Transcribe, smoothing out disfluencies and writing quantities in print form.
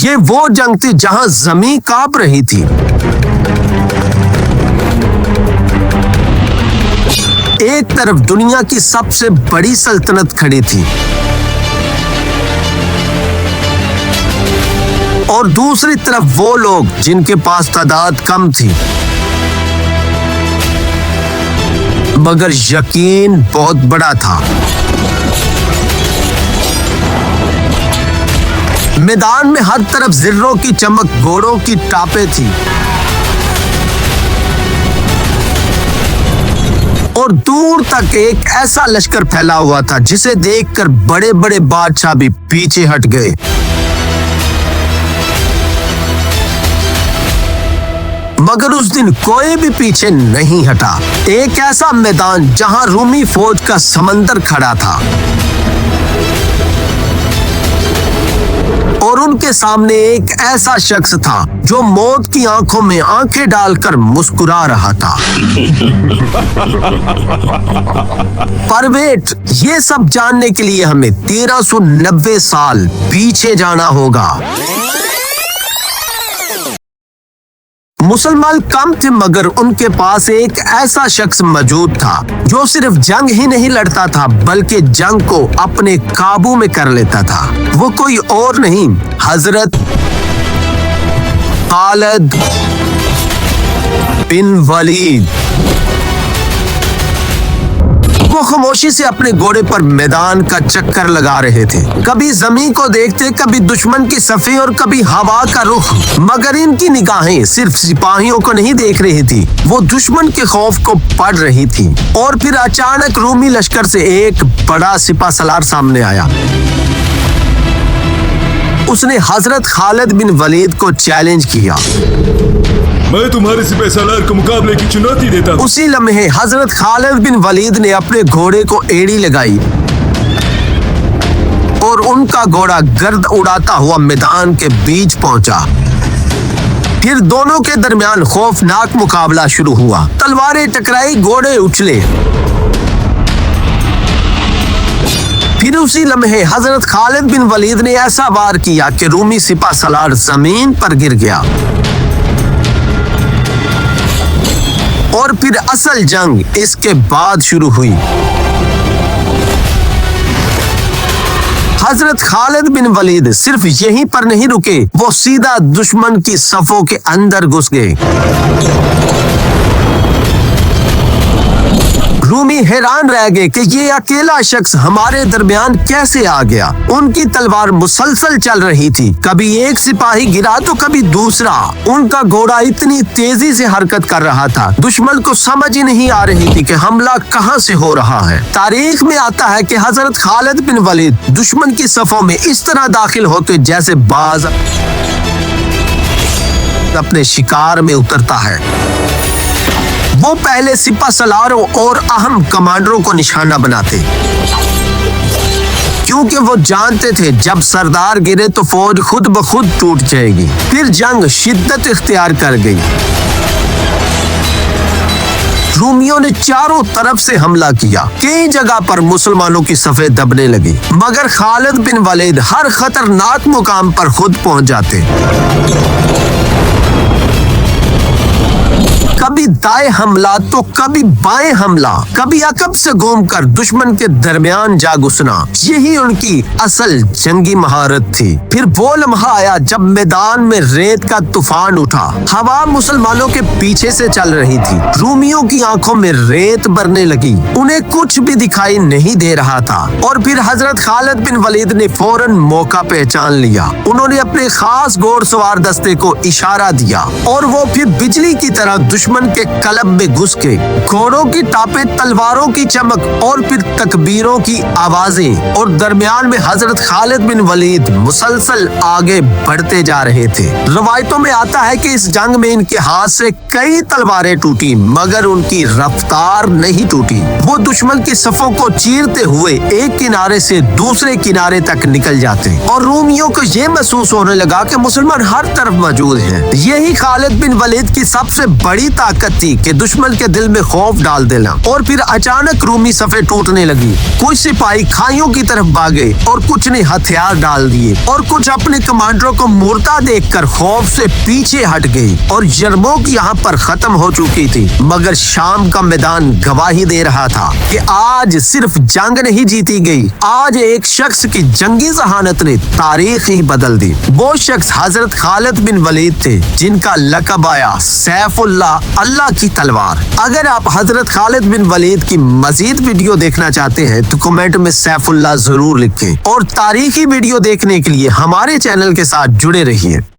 ये वो जंग थी जहां जमीन कांप रही थी। एक तरफ दुनिया की सबसे बड़ी सल्तनत खड़ी थी और दूसरी तरफ वो लोग जिनके पास तादाद कम थी मगर यकीन बहुत बड़ा था। मैदान में हर तरफ जिर्रों की चमक, घोड़ों की टापें थी और दूर तक एक ऐसा लश्कर फैला हुआ था जिसे देखकर बड़े बड़े बादशाह भी पीछे हट गए। मगर उस दिन कोई भी पीछे नहीं हटा। एक ऐसा मैदान जहां रूमी फौज का समंदर खड़ा था और उनके सामने एक ऐसा शख्स था जो मौत की आंखों में आंखें डालकर मुस्कुरा रहा था। पर वेट, ये सब जानने के लिए हमें 1390 साल पीछे जाना होगा। मुसलमान कम थे मगर उनके पास एक ऐसा शख्स मौजूद था जो सिर्फ जंग ही नहीं लड़ता था बल्कि जंग को अपने काबू में कर लेता था। वो कोई और नहीं, हजरत खालिद बिन वलीद। वो खामोशी से अपने घोड़े पर मैदान का चक्कर लगा रहे थे, कभी जमीन को देखते, कभी दुश्मन की सफ़े और कभी हवा का रुख। मगर इनकी निगाहें सिर्फ सिपाहियों को नहीं देख रही थी, वो दुश्मन के खौफ को पढ़ रही थी। और फिर अचानक रूमी लश्कर से एक बड़ा सिपा सलार सामने आया। उसने हजरत खालिद बिन वलीद को चैलेंज किया। मैं तुम्हारे सिपह सालार को मुकाबले की चुनौती देता हूं। उसी लम्हे हजरत खालिद बिन वलीद ने अपने घोड़े को एड़ी लगाई और उनका घोड़ा गर्द उड़ाता हुआ मैदान के बीच पहुंचा। फिर दोनों के दरमियान खौफनाक मुकाबला शुरू हुआ। तलवारें टकराई, घोड़े उछले। फिर उसी लम्हे हजरत खालिद बिन वलीद ने ऐसा वार किया कि रूमी सिपा सलार जमीन पर गिर गया। और फिर असल जंग इसके बाद शुरू हुई। हजरत खालिद बिन वलीद सिर्फ यहीं पर नहीं रुके, वो सीधा दुश्मन की सफों के अंदर घुस गए। रूमी हैरान रह गए कि ये अकेला शख्स हमारे दरमियान कैसे आ गया। उनकी तलवार मुसलसल चल रही थी, कभी एक सिपाही गिरा तो कभी दूसरा। उनका घोड़ा इतनी तेजी से हरकत कर रहा था, दुश्मन को समझ ही नहीं आ रही थी कि हमला कहां से हो रहा है। तारीख में आता है कि हजरत खालिद बिन वलीद दुश्मन की सफों में इस तरह दाखिल होते जैसे बाज अपने शिकार में उतरता है। वो पहले सिपा सलारों और अहम कमांडरों को निशाना बनाते, क्योंकि वो जानते थे जब सरदार गिरे तो फौज खुद ब खुद टूट जाएगी। फिर जंग शिद्दत इख्तियार कर गई। रूमियों ने चारों तरफ से हमला किया। कई जगह पर मुसलमानों की सफ़े दबने लगी, मगर खालिद बिन वलीद हर खतरनाक मुकाम पर खुद पहुंच जाते। कभी दाएं हमला तो कभी बाएं हमला, कभी अकब से घूमकर दुश्मन के दरमियान जा घुसना, यही उनकी असल जंगी महारत थी। फिर वो लम्हा आया जब मैदान में रेत का तूफान उठा। हवा मुसलमानों के पीछे से चल रही थी। रूमियों की आंखों में रेत भरने लगी, उन्हें कुछ भी दिखाई नहीं दे रहा था। और फिर हजरत खालिद बिन वलीद ने फौरन मौका पहचान लिया। उन्होंने अपने खास घोड़सवार दस्ते को इशारा दिया और वो फिर बिजली की तरह दुश्मन के कलब में घुस के घोड़ों की टापें, तलवारों की चमक और फिर तकबीरों की आवाजें, और दरमियान में हजरत खालिद बिन वलीद मुसलसल आगे बढ़ते जा रहे थे। रवायतों में आता है कि इस जंग में इनके हाथ से कई तलवारें टूटी मगर उनकी रफ्तार नहीं टूटी। वो दुश्मन की सफों को चीरते हुए एक किनारे से दूसरे किनारे तक निकल जाते और रूमियों को ये महसूस होने लगा कि मुसलमान हर तरफ मौजूद हैं। यही खालिद बिन वलीद की सबसे बड़ी ताकत थी कि दुश्मन के दिल में खौफ डाल देना। और फिर अचानक रूमी सफे टूटने लगी। कुछ सिपाही खाइयों की तरफ भागे और कुछ ने हथियार डाल दिए और कुछ अपने कमांडरों को मुर्दा देखकर खौफ से पीछे हट गई। और यरमुक यहाँ पर खत्म हो चुकी थी, मगर शाम का मैदान गवाही दे रहा था कि आज सिर्फ जंग नहीं जीती गई, आज एक शख्स की जंगी जहानत ने तारीख ही बदल दी। वो शख्स हजरत खालिद बिन वलीद थे, जिनका लक़ब आया सैफुल्लाह, अल्लाह की तलवार। अगर आप हजरत खालिद बिन वलीद की मजीद वीडियो देखना चाहते हैं तो कमेंट में सैफुल्लाह जरूर लिखें और तारीखी वीडियो देखने के लिए हमारे चैनल के साथ जुड़े रहिए।